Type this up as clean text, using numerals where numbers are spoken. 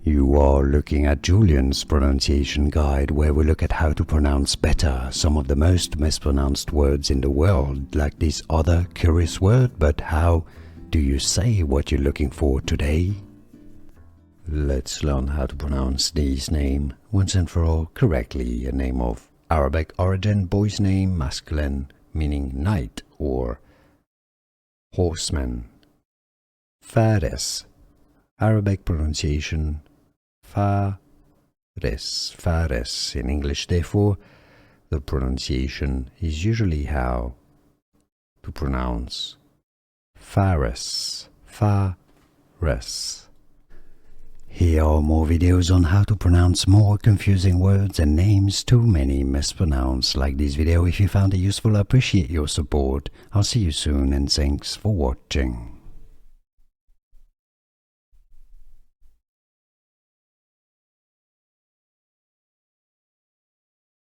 You are looking at Julian's pronunciation guide, where we look at how to pronounce better some of the most mispronounced words in the world, like this other curious word. But how do you say what you're looking for today? Let's learn how to pronounce this name once and for all correctly. A name of Arabic origin, boy's name, masculine, meaning knight or horseman. Faris, Arabic pronunciation Faris, Faris in English. Therefore, the pronunciation is usually how to pronounce Faris, Faris. Here are more videos on how to pronounce more confusing words and names too many mispronounced. Like this video if you found it useful. I appreciate your support. I'll see you soon and thanks for watching.